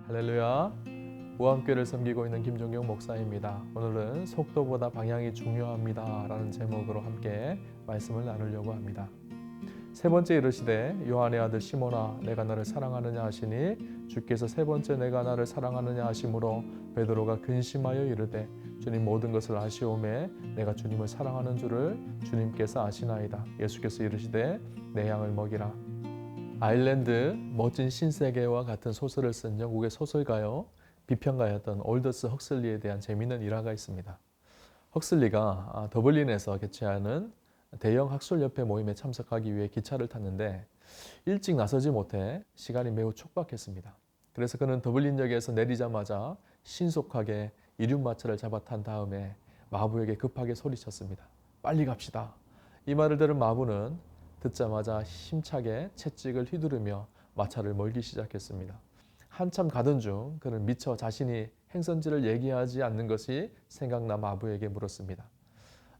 할렐루야. 우암교회를 섬기고 있는 김종경 목사입니다. 오늘은 속도보다 방향이 중요합니다 라는 제목으로 함께 말씀을 나누려고 합니다. 세 번째 이르시되 요한의 아들 시몬아 내가 너를 사랑하느냐 하시니 주께서 세 번째 내가 나를 사랑하느냐 하심으로 베드로가 근심하여 이르되 주님 모든 것을 아시오매 내가 주님을 사랑하는 줄을 주님께서 아시나이다. 예수께서 이르시되 내 양을 먹이라. 아일랜드 멋진 신세계와 같은 소설을 쓴 영국의 소설가요 비평가였던 올더스 헉슬리에 대한 재미있는 일화가 있습니다. 헉슬리가 더블린에서 개최하는 대형 학술협회 모임에 참석하기 위해 기차를 탔는데 일찍 나서지 못해 시간이 매우 촉박했습니다. 그래서 그는 더블린역에서 내리자마자 신속하게 이륜마차를 잡아 탄 다음에 마부에게 급하게 소리쳤습니다. 빨리 갑시다. 이 말을 들은 마부는 듣자마자 힘차게 채찍을 휘두르며 마차를 몰기 시작했습니다. 한참 가던 중 그는 미처 자신이 행선지를 얘기하지 않는 것이 생각나 마부에게 물었습니다.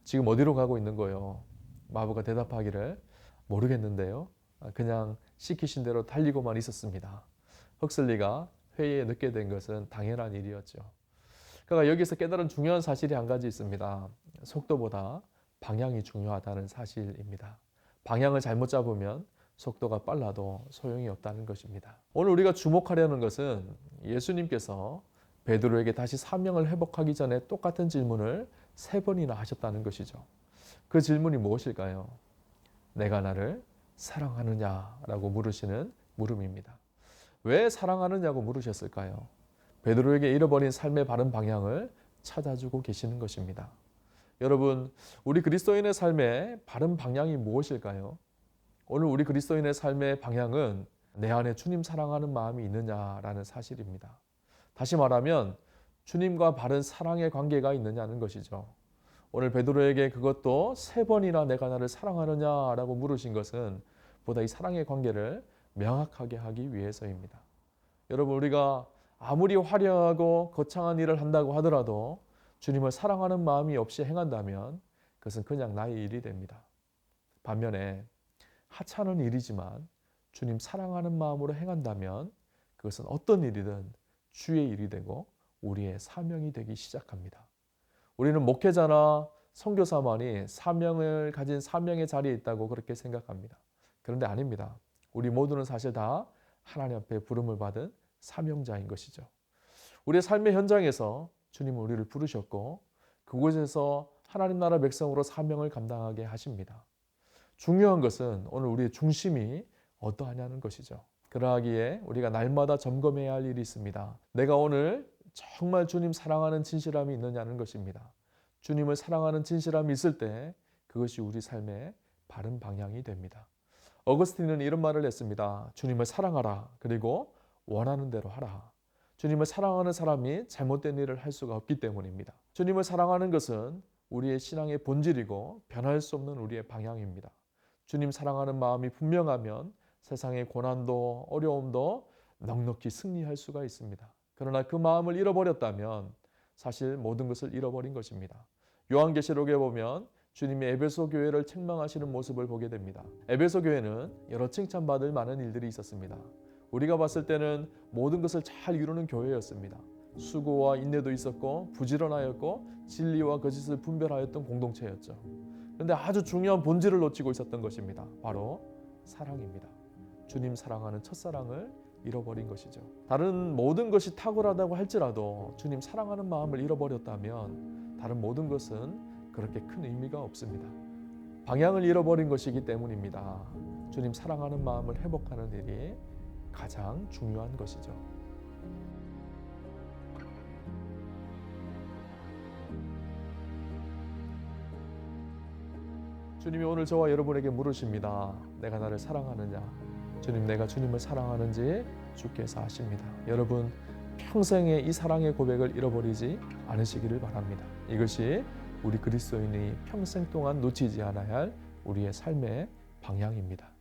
지금 어디로 가고 있는 거요? 마부가 대답하기를 모르겠는데요. 그냥 시키신 대로 달리고만 있었습니다. 헉슬리가 회의에 늦게 된 것은 당연한 일이었죠. 그러니까 여기서 깨달은 중요한 사실이 한 가지 있습니다. 속도보다 방향이 중요하다는 사실입니다. 방향을 잘못 잡으면 속도가 빨라도 소용이 없다는 것입니다. 오늘 우리가 주목하려는 것은 예수님께서 베드로에게 다시 사명을 회복하기 전에 똑같은 질문을 3번이나 하셨다는 것이죠. 그 질문이 무엇일까요? 내가 나를 사랑하느냐라고 물으시는 물음입니다. 왜 사랑하느냐고 물으셨을까요? 베드로에게 잃어버린 삶의 바른 방향을 찾아주고 계시는 것입니다. 여러분, 우리 그리스도인의 삶의 바른 방향이 무엇일까요? 오늘 우리 그리스도인의 삶의 방향은 내 안에 주님 사랑하는 마음이 있느냐라는 사실입니다. 다시 말하면 주님과 바른 사랑의 관계가 있느냐는 것이죠. 오늘 베드로에게 그것도 3번이나 내가 나를 사랑하느냐라고 물으신 것은 보다 이 사랑의 관계를 명확하게 하기 위해서입니다. 여러분, 우리가 아무리 화려하고 거창한 일을 한다고 하더라도 주님을 사랑하는 마음이 없이 행한다면 그것은 그냥 나의 일이 됩니다. 반면에 하찮은 일이지만 주님 사랑하는 마음으로 행한다면 그것은 어떤 일이든 주의 일이 되고 우리의 사명이 되기 시작합니다. 우리는 목회자나 선교사만이 사명을 가진 사명의 자리에 있다고 그렇게 생각합니다. 그런데 아닙니다. 우리 모두는 사실 다 하나님 앞에 부름을 받은 사명자인 것이죠. 우리의 삶의 현장에서 주님은 우리를 부르셨고 그곳에서 하나님 나라 백성으로 사명을 감당하게 하십니다. 중요한 것은 오늘 우리의 중심이 어떠하냐는 것이죠. 그러하기에 우리가 날마다 점검해야 할 일이 있습니다. 내가 오늘 정말 주님 사랑하는 진실함이 있느냐는 것입니다. 주님을 사랑하는 진실함이 있을 때 그것이 우리 삶의 바른 방향이 됩니다. 어거스틴은 이런 말을 했습니다. 주님을 사랑하라. 그리고 원하는 대로 하라. 주님을 사랑하는 사람이 잘못된 일을 할 수가 없기 때문입니다. 주님을 사랑하는 것은 우리의 신앙의 본질이고 변할 수 없는 우리의 방향입니다. 주님 사랑하는 마음이 분명하면 세상의 고난도 어려움도 넉넉히 승리할 수가 있습니다. 그러나 그 마음을 잃어버렸다면 사실 모든 것을 잃어버린 것입니다. 요한계시록에 보면 주님이 에베소 교회를 책망하시는 모습을 보게 됩니다. 에베소 교회는 여러 칭찬받을 많은 일들이 있었습니다. 우리가 봤을 때는 모든 것을 잘 이루는 교회였습니다. 수고와 인내도 있었고 부지런하였고 진리와 거짓을 분별하였던 공동체였죠. 그런데 아주 중요한 본질을 놓치고 있었던 것입니다. 바로 사랑입니다. 주님 사랑하는 첫사랑을 잃어버린 것이죠. 다른 모든 것이 탁월하다고 할지라도 주님 사랑하는 마음을 잃어버렸다면 다른 모든 것은 그렇게 큰 의미가 없습니다. 방향을 잃어버린 것이기 때문입니다. 주님 사랑하는 마음을 회복하는 일이 가장 중요한 것이죠. 주님이 오늘 저와 여러분에게 물으십니다. 내가 나를 사랑하느냐? 주님, 내가 주님을 사랑하는지 주께서 아십니다. 여러분, 평생에 이 사랑의 고백을 잃어버리지 않으시기를 바랍니다. 이것이 우리 그리스도인이 평생 동안 놓치지 않아야 할 우리의 삶의 방향입니다.